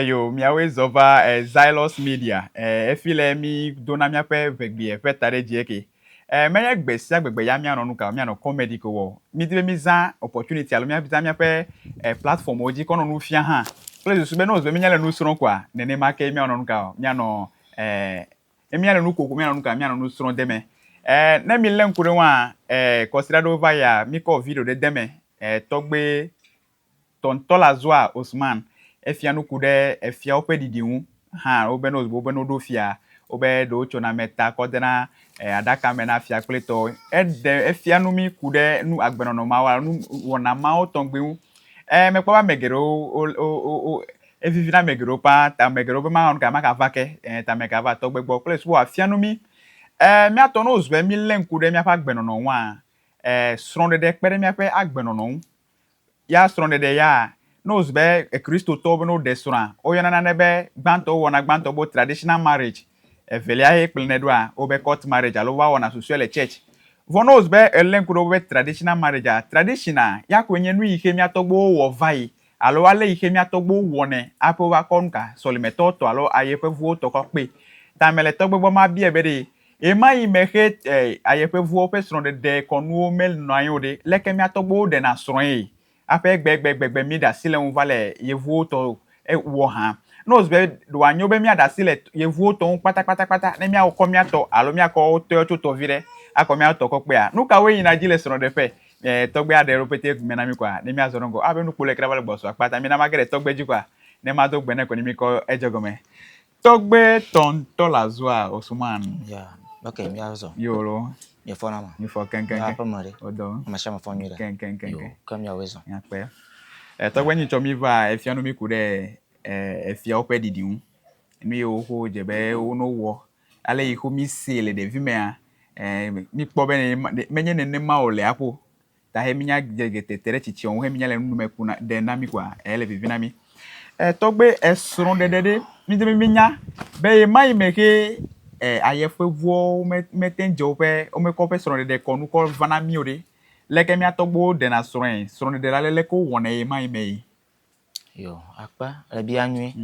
Yo, miawe zova Xylos Media. Efile mi dona miape vegbi tare dieke. Menye gbesia gbegbe ya miano nuka miano comedy ko wo. Mi dibe mi za opportunity alo miape platform oji kono nu fia ha. Please sube no zbe minyale nu sron kwa. Nene make miano nuka miano miano nu koko miano nuka miano nu sron deme. Na mi len kure wa considerado via mi ko video de deme togbe tontola zwa Osman efia no kude efia ope didiwu ha obe no do fia obe do chona meta kodena adaka mena afia kleto efia no mi kude nu agbenono mawa nu wona ma o tongbewu me kwa megero o evivina megero pa ta megero be ma on ka maka vake ta meka va togbe gbo place wo afia no mi mi atono ozbe mi len kude mi afa agbenono wa sronde de pere mi afa agbenono ya sronde de ya nos be Kristo to no desura o yana na nebe gbanto wona gbanto bo traditional marriage velia he plenedo a o be court marriage alo wa wona social church vonos be elenkudo be traditional marriage traditional ya kwenye nu ihe mi atogbo wo vai alo ale ihe mi atogbo wone apo wa konka solimeto to alo ayepe vuo to ko pe tamele togbo bo ma bi ebere e mai mehe ayepe vuo pe sron de konu mel no ayode leke mi atogbo de na sron ape gbegbe mi da sile un vale yevu to wo ha nos be do anyo be mi da sile yevu to pata ne mi akọ mi ato alo mi akọ to vire akọ mi ato ko pe a nu ka we yin na jile soro de fe to gbe ade ro pete mi na mi kwa ne mi azoro ngo abe nu pole kra vale gboso apata mi na magere to gbe ji kwa ne ma do gbe ne ko ni mi ko ejogome to gbe ton to la zua Osman okay mi azo yoro mi fona ma mi fo ken ya pa mare odo ma chama fon yura ken yo kam ya wezo ya pe to gbe ni chomi va efia no mi ku de efia ope didiun mi o ho jebe o no wo ale iho mi sele de vi me a mi kpo be menye ne ma ole apo ta he minya gegete tere chichi on he minya le nu me ku na de na mi kwa ele vi na mi to gbe esrun de mi de minya be mai me ke ayefevuo metenje ope o me ko pe srun de ko nu ko vana mi ore leke mi atogbo de na srun de la le ko wona mai me yo apa le bianui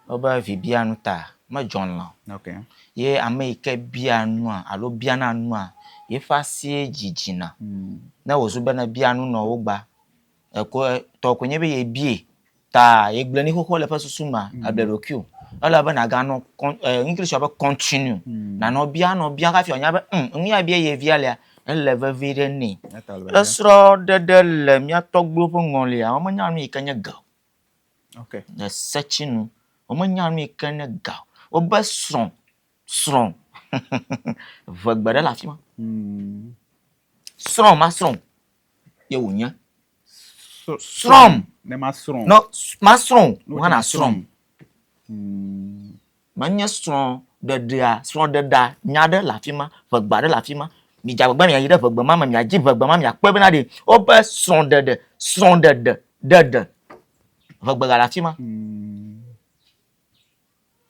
oba vi bianu ta ma John la okay ye America bianu alo biana nu a ye fasie jijina na wozu bana bianu no ogba ko to konye be ye bie ta ye glani kokko le fa susuma ablerokio ala bana ga no English aba continue na no bia ka fi onya be nwi abia ye vialia level vire ni esro de le mi atogbo fo ngonle a o nya mi kanya ga okay na searching o nya mi kanya ga o ba sron vagbara la fi ma sron ma sron ye wonya sron ne ma sron no ma sron wana sron manya sron de da nya de la fi ma vagbara la fi ma mi jagba mi yide vagba ma mi aji vagba ma mi akpe be na de o ba sron de vagbara la fi ma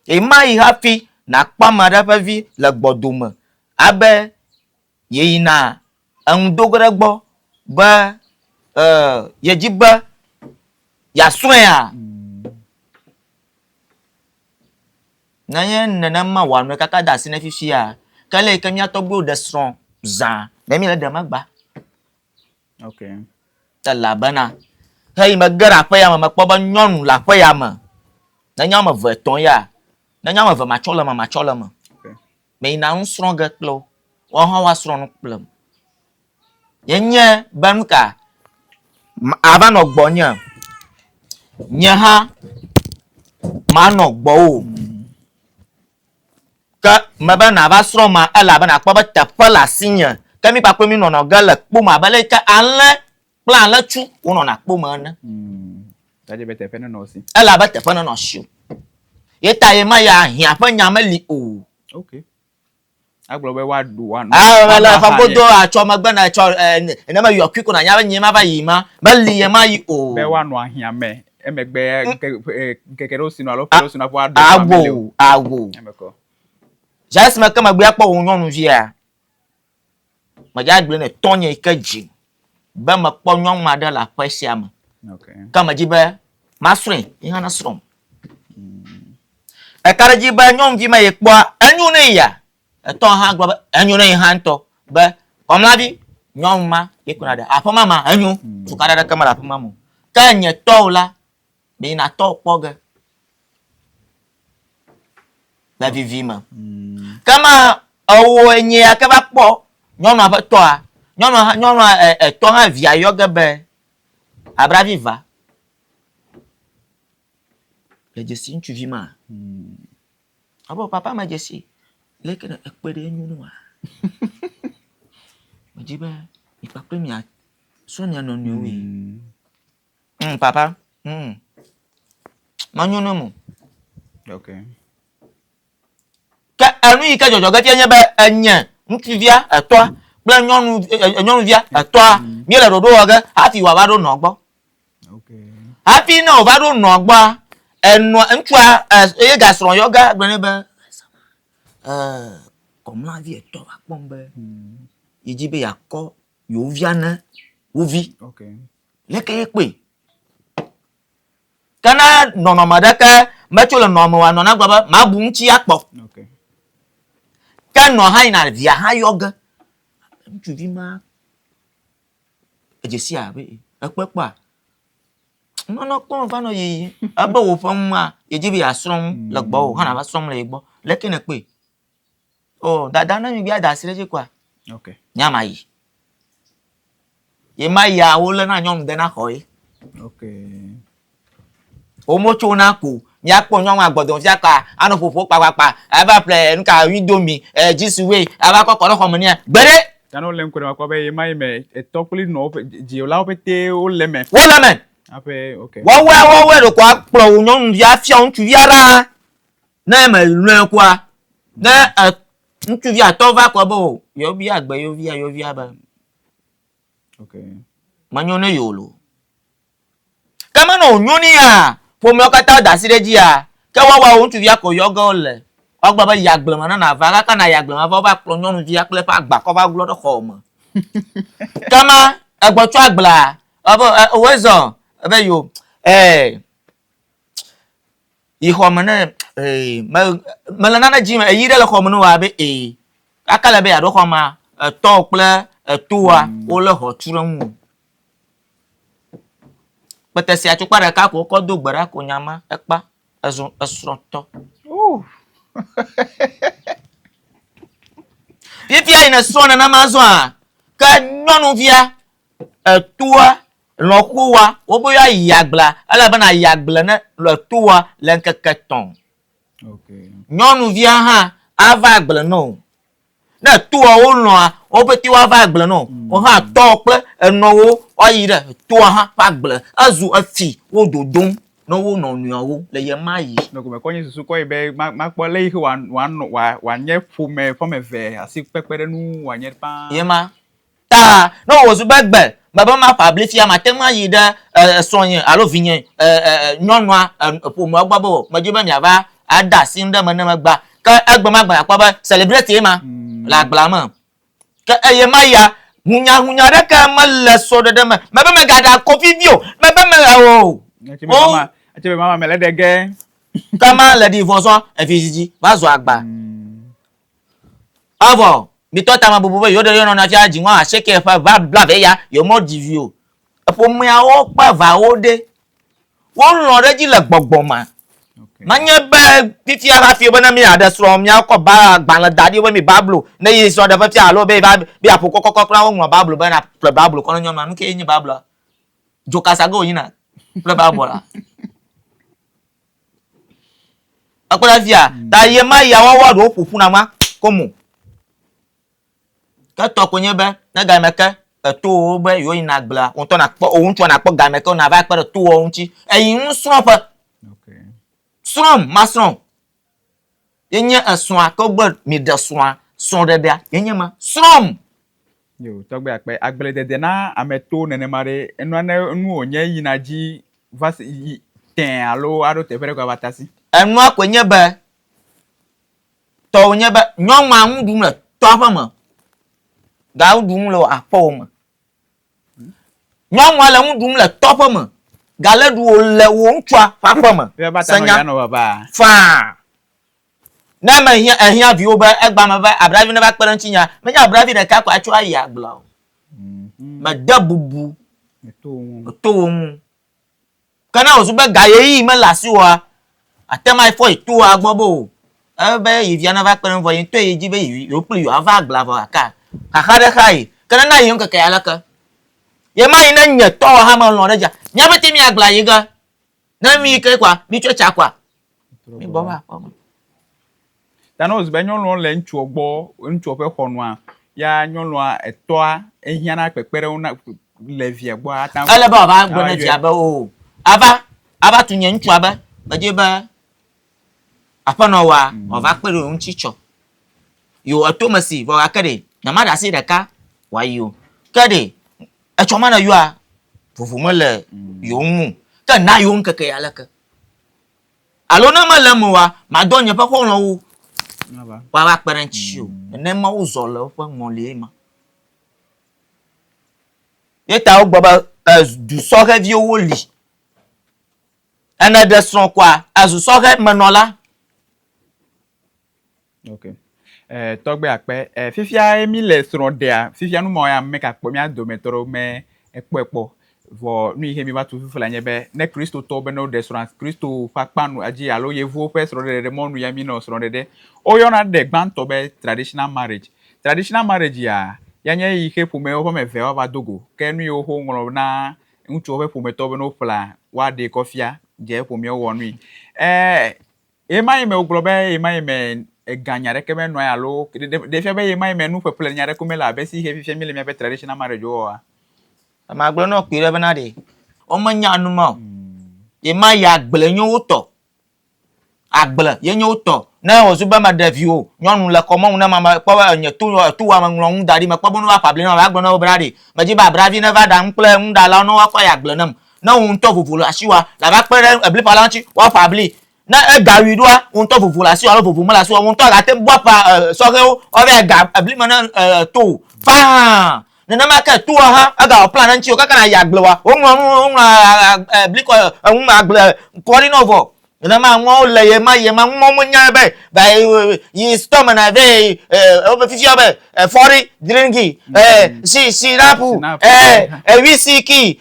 e mai happy na kpa ma da fa vi le gbodome abe yeyina dogre gbo ba ye jiba ya soya na ye nana ma wa no kaka da sine fifia kale ke mi atogbo de sron zan na mi le de magba okay ta labana hey magara pa ya ma kpo ba nyonu la pa ya ma na nya ma veton ya na nya ma ve ma chola ma okay me ina un sron ga klo wa ha wa sron plum yenye banka ava no gbo nya ha ma no gbo o ka ma ba na va sron ma ala ba na pa ba ta pa la sinya ka mi pa pe mi no ga la po ma ba le ka anle plan la chu o no na po ma na ta je bete fe no si ala ba te fa no shu ye ta ye ma ya hin afa nya ma li o okay agbo be wa do one la fa godo acho magba na acho ena ma yo kwiko na nya nyi ma ba yi ma ba li ye ma yi o be wa no ahia me emegbe kekere osinu alo pe osinu afo ado family awo emeko jas ma kama gbe apo nyonu via ma ja gbe ne tonye ikaji ba ma po nyon ma da la pasia ma okay kama jibe ma srin ihan na sron Ekaraji ba nyom vi ma yekpo enyu ne ya. Eto ha gbo enyu ne ha nto. Be omlabi nyom ma yekuna da. Afoma ma enyu tukara da kamera afoma mo. Ka nye to la be na to poge. Ba vivima. Kama owo enye akaba po nyom na to a. Nyom to ha via yoga be. Abra viva. Le Jessie tu vis ma. Abo papa ma Jessie. Leke na ekpede enyu no a. Majiba ipa premier sonia no ni wi. Papa. Manyu no mo. Okay. Ka anu yi ka jojo ga ti anya ba anya. Ntivia etwa. Bla nyonu via etwa. Mi le dodo ga ati wa ba do no gbo. Okay. Happy no ba do no gbo. Enu ntwa e ga soro yoga gbene ba. Comme la vie est toi bombe. Il dit be yakko yo viana ovi. Okay. Leke ekpe. Kana nono madaka macho nomo wa nona gba ma bu nchi akpo. Okay. Kan no ha ina via ha yoga. Ntuvi ma. Ejesi abe ekpepa. No kon fa no yi. Aba wo fam ma eji be asron lagbo ha na ba som le gbo. Leke na pe. Oh, dada na mi bia da sireje kwa. Okay. Nyama yi. Ye ma ya wo le na nyom de na hoi. Okay. O mo cho na ku. Mi apo nyom agbodon fi aka anu fofo pa. Aba play nka windomi jisuwe aba kokoro ko mo ni gbere. Kano lem ko ma ko be mai me etopuli no ji o la opete o leme. Wo le men. Ape okay. Wo we do kwa pro nyom ya fi on tu yara. Na me lu kwa. Na ntu vi atova ko bo yo bi agbe yo vi aba. Okay. Manyo ne yolo. Kama no nyoni ya, po me okata da sireji ya. Ke wa o ntu vi ko yoga ole. Ogba ba yagble mana na va ka na yagble ma ba klo nyonu vi akle pa agba ko ba glo do ko mo. Kama egbo tu agbla. Obo owezo ebe yo iho mana malana na jima yire le ko mo no wa be akala be ya do ko ma to ple tuwa o le ho turan pete si atu para ka ko do gbara ko nyama epa esroto Pipia ina sona na mazo a ka nyonu via tuwa lo kuwa wo boya yagla ala bana yagla na lo tuwa lenke keton. Okay. Nyonu via ha ava agble no. Na tuwa o no a o beti wa ava agble no. O ha to ple enowo o yire tuwa ha pa agble azu afi wo dodon no wo no nuawo le ye mayi. No ko me konyi susu ko ibe ma po le ihe wa nye fume fome ve asi pepere nu wa nye pa. Ye ma. Ta no wo su begbe baba ma publicity ma tema yi da sonye alo vinye nyonwa po mo agba bo ma jiba mi ava ada sin da mana magba ka agba magba pa ba celebrate ma la agba ma ka eye ma ya hunya da ka ma le so de ma ba me gada ko video ma ba me o Ache mama me le de ge kama le divorce efiji ba zo agba avo mi to ta ma bubu yo de yo na cha ji won a sheke fa ba bla be ya yo mo divio epo mi a o pa va o de won lo re ji le gbogbo ma ma nye be pifi ara fi bo na mi ade so mi akọ ba gba la dadi we mi bablo na yi so de fa fi alo be bi apoko kokokra won bablo be na ple bablo ko nyo ma nke yin bablo joka sago yin na ple bablo la akola fia ta ye ma ya won wa do fufu na ma komo ka to ko nyebe na ga meke to be yo ina gbla on to na po ohun to na po ga meke na va pe to ohun chi eyin nsun fa okay sron masron yenye asun akogbo mi de son de dia yenye ma sron yo to gbe ape agbele dede na ameto nene mare enu anu onye yi na ji vas ten alo aro te fere ko batasi enu akwenye be to onye be nyon ma hundum le to fa ma ga hundum le apo ma nyon wa le hundum le to fa ma ga le du le wo ntwa fa fa ma be batano ya no baba fa na ma ehia viwo ba egba ma ba abravi na ba kpere nchinya me nya abravi de ka kwa achu ayi agbla ma dabubu to won kana ozuba gaye yi me lasi wa atema ifo itu agbobo ebe yivia na ba kpere vo yin to yi be yi yo pli yo ava agbla vo aka kakade kai kana na yin keke alaka ye ma yin na nye to ha ma lo reja nya beti mi agbla yi ga na mi ke kwa mi checha kwa mi bo ba Tano zbe nyɔnu le ŋutsu gbɔ, ŋutsu ƒe xɔnua, ya nyɔnua etɔa ehiana kpekpere una le via gbɔ ata. Ale ba ba gbɔ na via ba o. Aba tu nye ŋutsu abe, bedze be aƒenɔ wa, ova kpe ɖe ŋutsi tsɔ. Yo eto me si, vɔ gake ɖe, nyama ɖe asi ɖeka wa yi o. Ke ɖe etsɔ ma ne yoa, vovo me le yo ŋu. Ke na yo ŋkeke ya leke. Alo ne me le me wa, ma dɔ nye ƒe xɔlɔwo. Wa ba kpere ŋtsi o. Ne ma wo zɔ le woƒe ŋɔlie ma. Ye ta wo gbɔ be du sɔheviwo li. Ene ɖe srɔ̃ kwa azu sɔhe menɔla. Okay. Tɔgbe akpe fifia mi le srɔ̃ ɖea, fifia nu ma ya me ka kpɔ mia dometɔ ɖewo me ekpɔ. Vɔ nu ihe mi va tu fifi la nye be ne Kristo tɔ be ne wo ɖe srɔ̃ Kristo ƒe akpanu adzi alo yevuwo ƒe srɔ̃ɖeɖe mɔnu ya mi nɔ srɔ̃ɖeɖe. Oyɔna ɖe gbãtɔ be traditional marriage. Traditional marriage ya nye yi ke ƒomewo ƒe eve va dogo. Ke nu yiwo ŋlɔ na ŋutsuwo ƒe ƒometɔ be no ƒla wa ɖe kɔfia dze ƒomewo wɔ nui. Ema yi me wogblɔ be ema yi me eganya ɖeke me nɔ alo de fia be ema yi me nu ƒeƒle nya ɖeke me le abe si he fifia mi le miaƒe traditional marriage wɔa. Ma gblɔ no kpi ɖe bena ɖe. O menya nu ma o. Ema ya agble nye wo tɔ. Agble ye nye wo tɔ. Ne wozu be me ɖeviwo, nyɔnu le kɔmɔnu ne ma kpɔ be nye tu wa me ŋlɔ ŋu da ɖi me kpɔ be no va ƒabli na va gblɔ na wo bena ɖe. Me dzi be abravi ne va ɖa kple ŋuɖala no wa kɔ ya agble nem. Ne wo ŋutɔ vovo le asi wa, la va kpe ɖe ebli ƒala ŋuti, wa ƒabli. Ne egawi ɖoa, wo ŋutɔ vovo le asi wa alo vovo me le asi wa, wo ŋutɔ gate bua pa sɔhewo, wa va ga ebli me ne to. Faa. Nenema ke tu ha aga plan nti o kaka na ya agble wa. O ŋlɔ ebli ko agble kɔri no vo. Nenema ŋɔ le ye ma ŋɔ mo nya be ba yi storm na be o be fifia be fori drinki si rapu whisky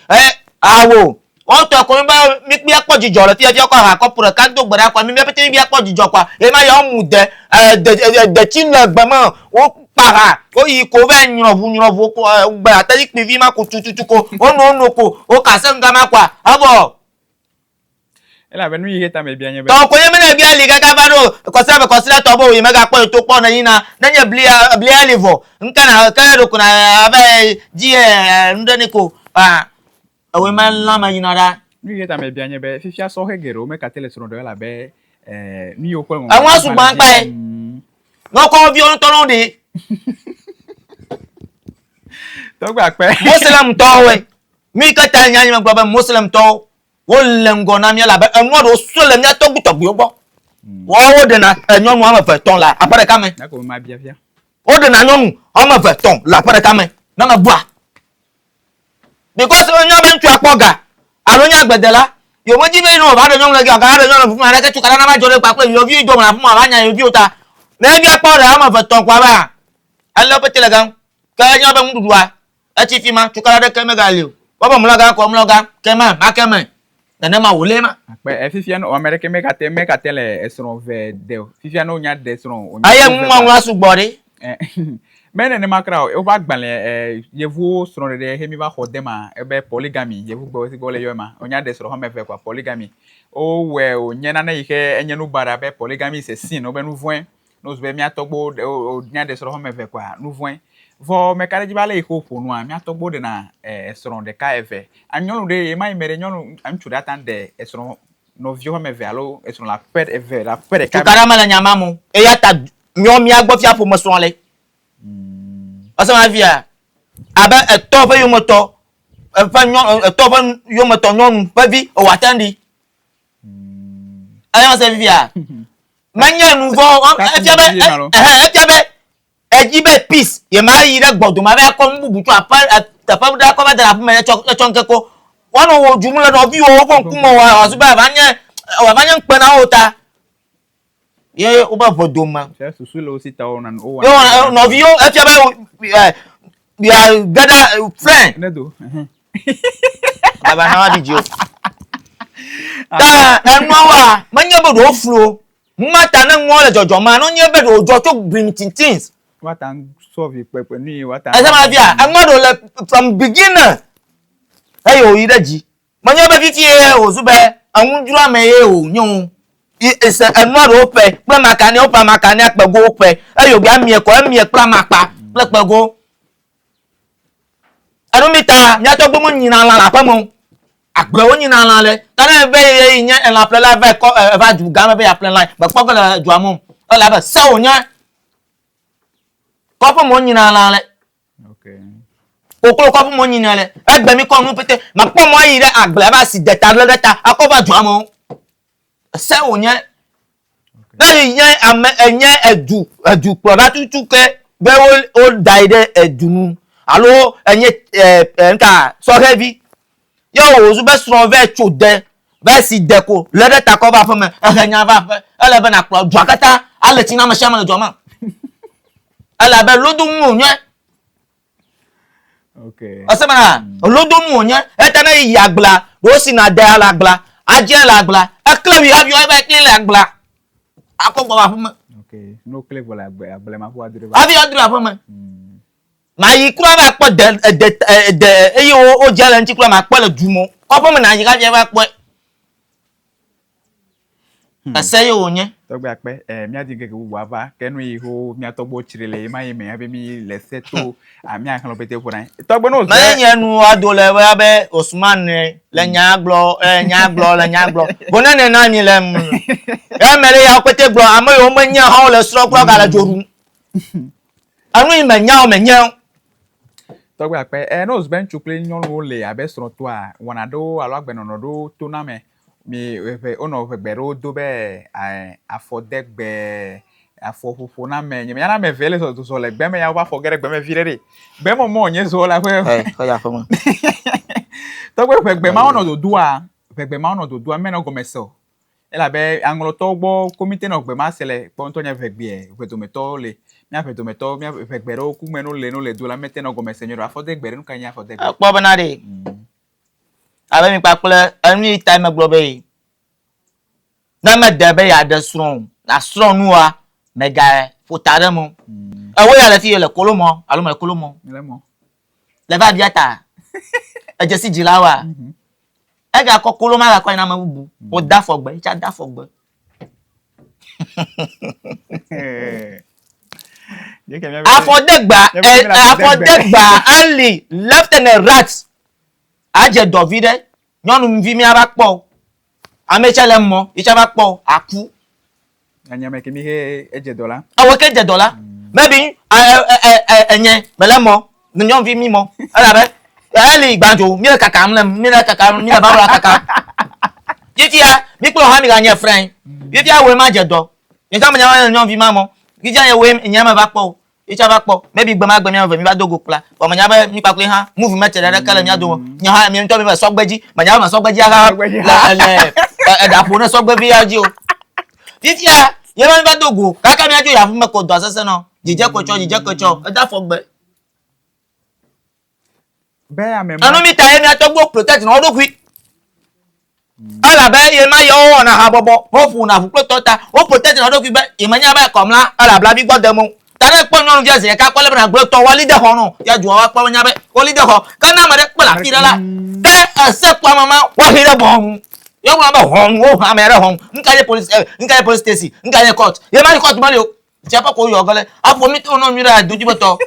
awo o to ko ba mi pe akpo jijo le ti e ko ha ko pro ka do gbara kwa mi me pete bi akpo jijo kwa e ma ya mu de tin le gbama o para o yi ko be nyrovu ko gba atari pe vi ma ko tututu ko o no ko o ka se ngama kwa abo ela be nu yi heta me bia nye be to ko ye me na bia li kaka ba do ko se be ko sile to bo yi me ga po to po na yina na nye blia livo nka na ka do kuna abe ji ndeni ko we ma la ma yina da nu yi heta me bia nye be fifia so hegero me ka tele sro do ela be nu yo ko àwọn asugban pa e no ko vi on to no de to gba pe muslim to we mi ka ta nya nya gba be muslim to wo lengo na mi la be enwo do so le mi to gbo gbo wo de na enyo mu amafe ton la apare ka me na ko ma bia bia o de na nyonu amafe ton la apare ka me na ma bua because onyo be ntu apoga alo nya gbedela yo mo ji be no ba de nyonu le ga de nyonu fu ma re ke tu kala na ma jore pa pe yo vi do na fu ma ba nya yo vi ota na bi apore amafe ton kwa ba alo pe tele gan ka nyo be nduduwa e ti fi ma tu kala de ke me ga le o baba mulaga ko mulaga ke ma ke me nene ma wole ma akpe fifia no america me ka tele esron ve de fifia no nya de esron aye nwa nwa sugbori mene ne makra o ba gbale yevu sron de he mi ba hodema ebe polygamy yevu gbo si gole yo ma onya de sron ho me ve kwa polygamy o we o nyena na ihe enye no bara be polygamy se sin no be no voin no zbe mi atogbo o nya de sron ho me ve kwa no voin vo me kare jibale ko ponu a mi atogbo de na esron de ka eve anyonu de e mai mere nyonu amchu data de esron no vio me ve alo esron la pet eve la pet ka kara mala nyama mu e ya ta nyo mi agbo fi apo mo sron le asa ma via aba eto fe yo moto fa nyon eto fa yo moto nyon pa vi o watandi ayo se via manya nu vo e fia be ejibe peace ye ma yi re gbodo ma be ko mbubutu apa tapa da ko ba da me chonke ko wono wo jumle no bi wo ko nkumo wa asu ba banye npe na ota ye uba vodoma Se susulu si ta ona o yo no vio e fi ba we are gather friend ne do aba na wa dio ta enwa wa manya bo do flo mata na nwo le jojo ma no nye be do jojo bring things what an solve pepe ni what asa ma via enwa do le from beginner ayo idaji manya be fiti e o zu be anwujuru amaye o nyon ese enwa do pe pe makani o pa makani apego pe ayo bi amie ko amie pra mapa pego anumita nya to gbomo nyina la pa mo agbe o nyina la le tana be ye nya en la plela va ko va du ga be ya plan line ba ko la du amom o la ba sa o nya ko po mo nyina la le okay okolo ko po mo nyina le egbe mi ko nu pete ma po mo yi re agbe ba si deta le deta akoba du amom sa o nya na yen ame enye edu pro ba tutu ke be o daide edunu alo enye nka so heavy yo ozu be sro ve chode be si deko le deta ko ba fo me ehanya ba fe ele be na pro du akata ale ti na ma sha ma le joma ala be lodu mu onye okay asema lodu mu onye etana yi agbla ro si na de ala agbla aje ala agbla akle wi have you ever clean agbla akogbo ba fo me okay no click wala agbe ma fo adure ba have you adure fo me ma yi kura ba po de eyi o jele nti kura ma po le dumo ko fo me na yi ka je ba po ase yo onye togbe ape mi adi ngeke wo ava kenu iho mi atogbo chirele ma yeme abi mi leseto ami akan lo pete fona togbe no ma yen nu adole we be Osman le nyaglo le nyaglo bona ne na mi le e mere ya pete glo amayo mo nya ha le sro kura ga la joru anu me nya o me nya togbe ape no zben chukle nyon wo le abe sro to a wona do alo agbe no do to na me mi ono gbero do be afodegbe afofofo na me nyame na me vele so le gbe me ya wa forget gbe me virere gbe mo nye so la kwe ko ya fo mo to gbe gbe ma ono do dua gbe ma ono do dua me no go meso e la be anglo to gbo comité no gbe ma sele po nto nya gbe e to meto le nya to meto mi gbe ro ku me no le do la mete no go mesenyo afodegbe no kan ya afodegbe po bana de abe mi papule any time globe na me debe ya de strong na strong nuwa me ga futare mo e wo ya le ti le kolomo alo me kolomo le va biata e je si jilawa e ga ko koloma ga ko ina ma bubu o da fogbe cha da fogbe afodegba ali left and right aje Davide nyonu mvi mi aba po amechele mo icha ba po aku anya me kimi he $1 awo ke $1 maybe enye bele mo nyon vi mi mo ala be ali gbanjo mi le kaka mi le ba ro kaka yifia mi pe ha mi ga nye friend yifia we ma $1 nta mo nyon vi ma mo gija ye we nya ma ba po icha ba po maybe gbe ma gbe mi over mi ba dogo pla o ma nya ba mi pa kule ha move me tere kala mi ado nya ha mi nto mi ba sogbeji ma nya ma sogbeji ha le da po na sogbe bi aji o fifia ye ma ba dogo kaka mi ajo ya fun me ko do asese no jije ko cho e da fo gbe be amem anu mi ta ye mi atogbo protect no do kwi ala be ye ma yo na ha bobo ho fu na fu protect o protect no do kwi be ye ma nya ba komla ala bla bi gbo mo tare po no via se ka ko le na gbo to wali de ho no ya ju wa pa nya be wali de ho kana ma de pe la tira la te accept pa mama wa hire bom yo ma ba hon o ha mere hon nka ye police station nka ye court ye ma court ma le o ti apa ko yo gele apo mi to no mi ra doju beto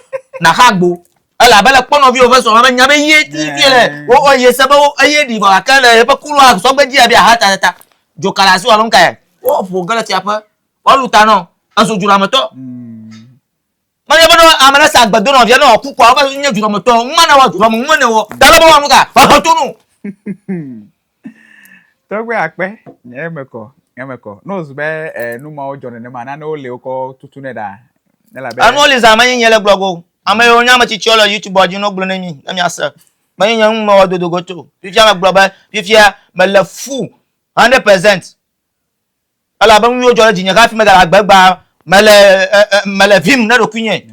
na ha gbo ala bele po no vi o fe so ma nya be ye ti le o ye se ba o ye di ba ka le pe kulu a so gbe ji abi ha ta jo kala si wa lo nka ye o fo gele ti apa o lu ta no aso jura moto mani bono amana sa gbado no via no ku kwa ba nya juro moto mana wa juro mo ne wo dalo ba wa mu ka fa to nu togbe ape nyemeko no zbe nu ma ojo ne ma na no le ko tutu ne da ne la be anu le za manye nyele blogo amaye onya ma chichi olo YouTube oji no glo na mi na mi asa manye nyam ma wadodo goto fifia ma globa fifia ma le fu 100% ala ba mu yo jo jinya ka fi me ga gbagba mele vim na do kunye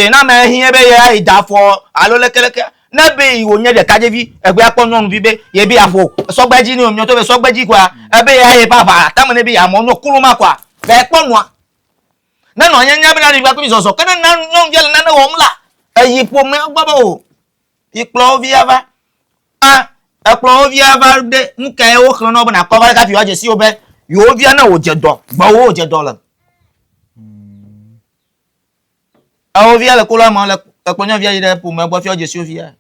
na me hin be ya idafo alo lekeleke na be iwo nye de kajevi egbe aponu bi be ye bi afo sogbaji ni omyo to be sogbaji kwa ebe ya ye papa tamane bi amo no kuruma kwa be ponu a na no nya bi na ri gba ko so kana na no je na wo mla eyipo me gbabo iklo viava eklo viava de nke wo kan no na ko ka fi wa je si obe yo via na wo je do gba wo je do la awo via le kola ma le konya via ide pour me gba fi o je si o via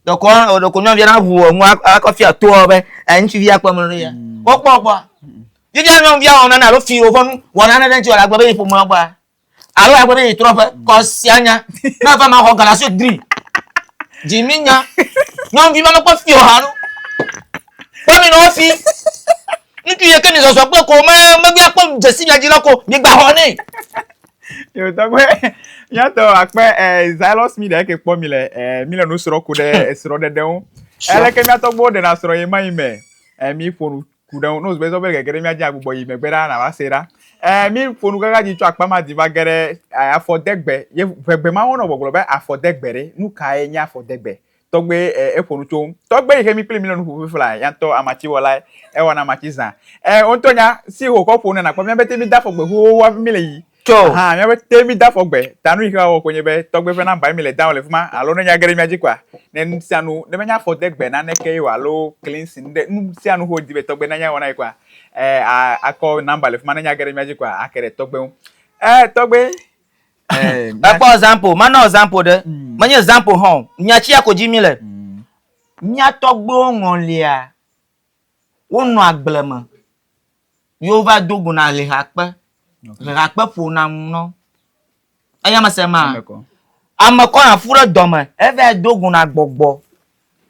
do konya via na vu mu a fi ato obe en ti via pa mo re ya popo via no via ona na lo fi o fonu wona na den ti ora gba be pour mo gba alo agba be trofe ko sianya na fa ma ho gala so dri jiminya no vi ma ko fi o haru ko mi no fi nitu ye keni so pe ko me gbe apo je si yaji loko mi gba ho ni yo to gbe ya to ape Xylos Media ke po mi le mi le no soro ku de soro de den ele ke mi atogbo de na soro ye mai me mi fonu ku den no so be gere mi aja agbugbo yi me gbera na wa sera mi fonu gaga ji tu apa ma di ba gere afodegbe ye vegbe ma won ogbogbo be afodegbe nu ka enya afodegbe togbe efonu to togbe ihe mi pele mi no fu fly ya to amachi wola e wona amachi zan ontonya si ho ko fonu na pa mi bete mi da fogbe ho wa mi le yi ha mi bete mi da fogbe tanu ihe wo konye be togbe fe na ba mi le down le fuma alo no nya gere mi ajikwa ne sianu ne nya afodegbe na ne ke wa lo cleansing de nu sianu ho di be togbe na nya wona ikwa akọ number le fuma na nya gere mi ajikwa akere togbe togbe for example man example de man example hon nyachi akoji mi le nya togbo won le a wonu agblema yo va dogun na le hape fo na no aya ma se ma amako na furo doma e va dogun na gbogbo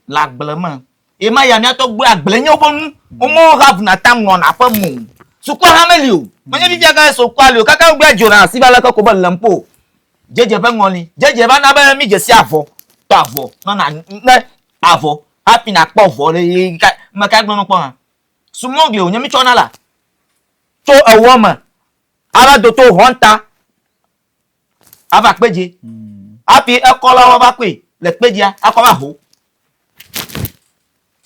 la agblema e ma ya nya togbo agblenya obonu o mo have na tam no na pa mu sukwa hameli o manya bi ga so kwali o kaka gbe jona si ba la ko ba lampo jeje ba ngoni jeje ba na ba mi je si afo to afo na afo happy na po fo le maka gbon po han sumogle o nyami chona la to a woman ala do to honta aba peje happy e ko la wa ba pe le peje akọ ba ho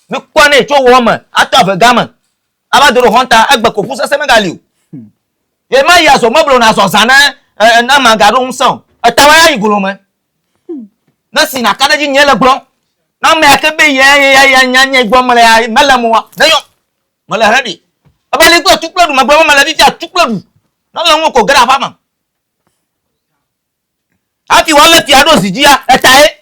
mi kwa ne to woman ata of gama aba do honta egbe ko fu sese megali o e ma ya so moblo na so sana na magaro nson tawa igolo me na si na kada ji nyele gbon na me ake be ye nya gbon mele melamu wa na yo mele ready abali ko tuklodu magbo mele bi fi tuklodu na le won ko gara fa ma afi wale ti ado si jia etae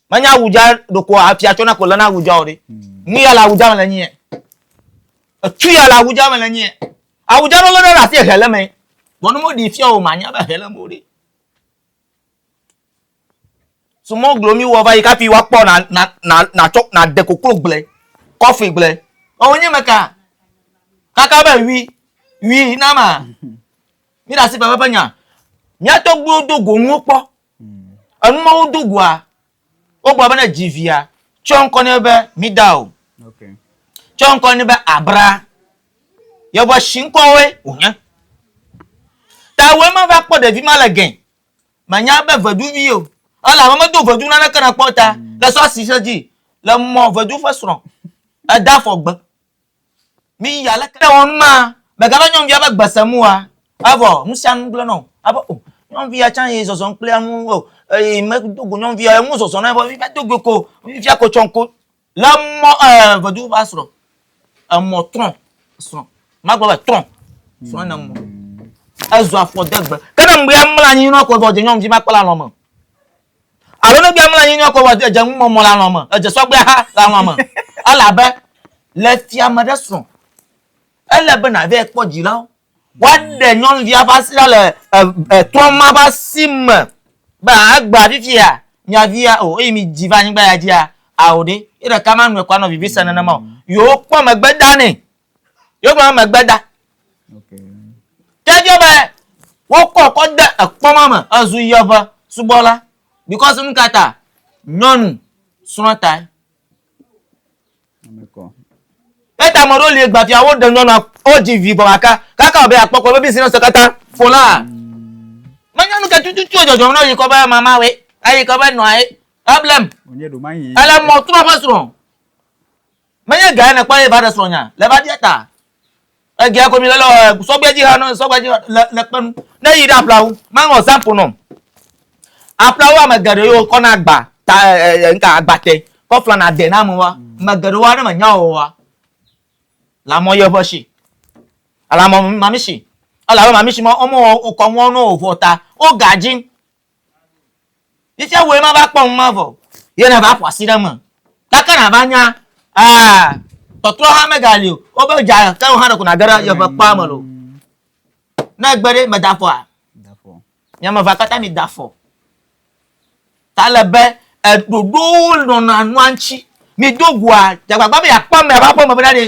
manya awuja do ko afi achona ko lana awuja ore ni ala awuja mele yin tu ya la awuja mele yin awuja lo ra si hele me wonu mo di fi o manya ba hele mo ri so mo glomi wo ba ka fi wa po na chok na de kokoro gble coffee gble o yin meka kaka ba wi na ma mi da si baba panya nya to gbo dogo mu po anu mo dogo a o gbo ba na jivia chonko ne be mi da o okay chonko ne be abra yo bo shinko we onya ta we ma va po de vi ma le gen ma nya be vadu vi o ala ma do vadu na kana pota le so si seji le mo vadu fa sron e da fo gbe mi ya le ka won ma be ga ba nyom via ba gbasamu a avo musian glo no abo nyom via chan ye so son play amu o me dogo nyom via mu so so na bo vi ba dogo ko via ko chonko le mo vadu fa sron e mo tron sron ma gba ba tron sron na mo ezo afodegbe kana mgbe amla yin no ko bo je nyom vi ma pala no mo alo no bi amla yin no ko bo je mo mo la no mo e je so gbe ha la no mo ala be le fi amade sron ele be na ve po jila wa de nyom vi aba si le tron ma ba sim ba agba fifia nya via o e mi jiva yin gba ya dia aode ire ka ma nu kwa no vivi sana na mo yo po magbeda ni yo po magbeda okay Jeje be wo ko de epo mama azu yova subola because nkata nyonu sunata ameko Eta moro le gba fi awo de no o di vi bo aka kaka obe apoko be business sekata fola manya nu ka tutu ojojo no yi ko ba mama we ayi ko ba no ai problem onye do man yi ala mo tu ba so manya ga na pa e ba da so nya le ba dieta e ge ko mi lo so gbeji ha no so gbeji le penu na yi da plawu ma ngo sample no aplawu amagare yo ko na gba ta nka agbate ko fla na de na mu wa magare wa na manya o wa la mo yo boshi ala mo mamishi ala mamishi mo omo ko won no ovota o gajin ise we ma ba pon ma vo ye na ba kwasi da mo kaka na banya totro ha megali o be ja ka o ha na kuna gara yo ba pa mo lo na gbere me dafo nya ma vakata mi dafo talebe dodo no na nwanchi mi dogwa jagbagba me ya pa me ba po mo be dade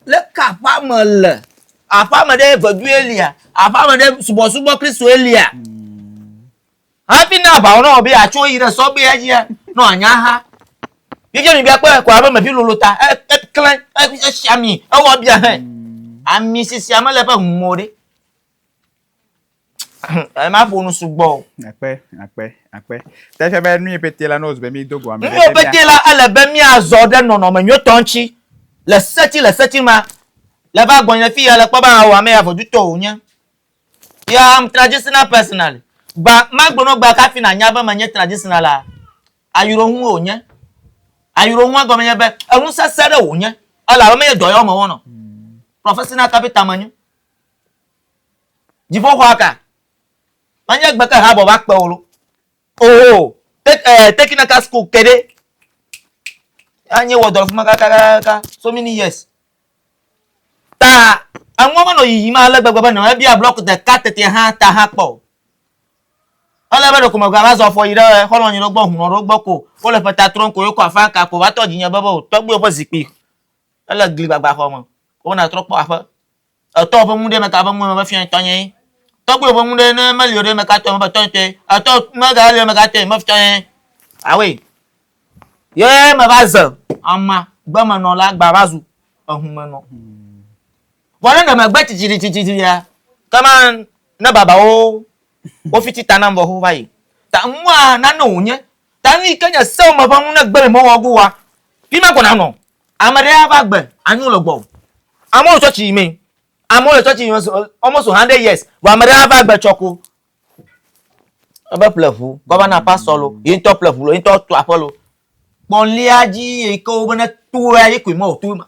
le kapa mele apa mede vodu elia apa mede subo Kristo elia happy na ba ona obi acho yi re so be ya no anya ha yeje mi bi ape ko aba me bi lolota clan siami e wo bia he ami sisi amale pa humore e ma fonu sugbo akpe te fe be nu epete la no be mi dogo am mi epete la ale be mi azode no no me nyotonchi le seti ma le ba gbon fi ya le pa ba wa me ya foju to onya ya am traditional personal ba ma gbono gba ka fi na nya ba ma nye traditional la ayuro hu onya ayuro hu agbo me ye be ehun sesere onya ala ba me do yo mo wono professional capital manyu jifo ho aka anya gba ka ha bo ba pe olo oh technical school kede anye wodolf maka so many years ta àwọn mo no yi ma alagbagba na e bia block de ka tete ha ta ha po ala ba do ko mo ga ma so fo yi re holon yin lo gbo hun ro gbo ko o le feta tronko yo ko afa ka ko ba to jiyan babo to gbe obo zipi ala gli gbagba fo mo o na tro po afa to bo mu de me ka ba mu ma fi an ton yin to gbe obo mu de na ma li ore me ka to ma ton te to ma ga le me ka te ma fi ton yin awe ye ma bazo ama gba ma no la gba bazu ohun me no wọ́n na magba titiri ya kama na baba o fiti tanambo ho bayi ta nwa na no nye ta ni kenya se o ma ba mu na gbere mo ogu wa bi ma kona no amade aba gbe anyu logbo amo church mi amo church almost 100 years wa amade aba gbe choko aba plefu governor pastor lo into plefu lo into to apollo ponle aji e ko bana tu ayi ku mo tu ma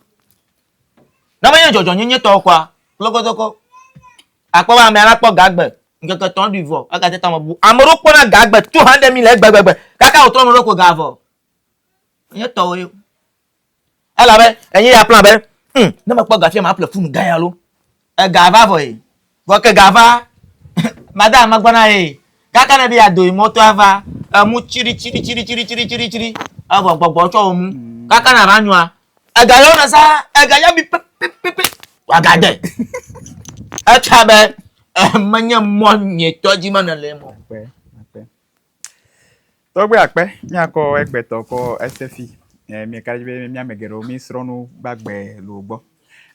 na ma yan jojo yin to kwa logotoko apo ba me arapo gagbe nkan ton du vo aka te ta mo bu amoro po na gagbe 200 mil gbegbe kaka o to mo roko gavo yin to o ala be eyin ya plan be na ma po gafi ma plan fun gan ya lo e gava vo e go ke gava madam magbona e kaka na bi ado imoto ava mu chiri abo gbogbo cho mu kaka na ranwa agayo na sa agaya bi agade achabe manya monye toji manale mo to gbe ape mi ako egbeto ko SFI mi ka be mi amegero mi sronu gbagbe lo gbo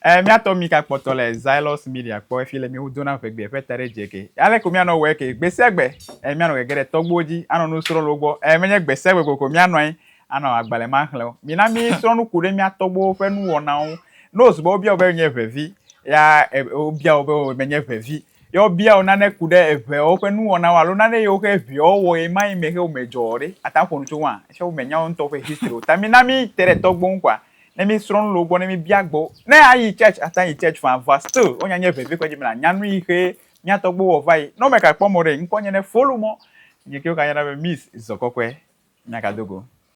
mi ato mi ka poto le Xylos Media ko fi le mi udona fe gbe fe tare jeke ale ko mi ano we ke gbese egbe mi ano gegere togboji ano no sro lo gbo menye gbese egbe ko mi ano yin ano agbale ma hlo mi na mi sronu kure mi atogbo fe nu wona o no so bo bia obe nye vevi ya obia obe menye vevi yo bia ona ne kude eve o fe nu wona wa lo na ne yo ke vi o wo e mai me he o mejore atako nu chuwa se o menya on to fe history ta mi na mi tere togbo nkwa na mi sronu lo gbo na mi biagbo na ayi church atan church fan va still onya nye vevi ko jimi na nyanu ihe nya togbo wo vai no me ka pomore nkonye ne follow mo nye ke o ka yana be miss izokokwe nya ka dogo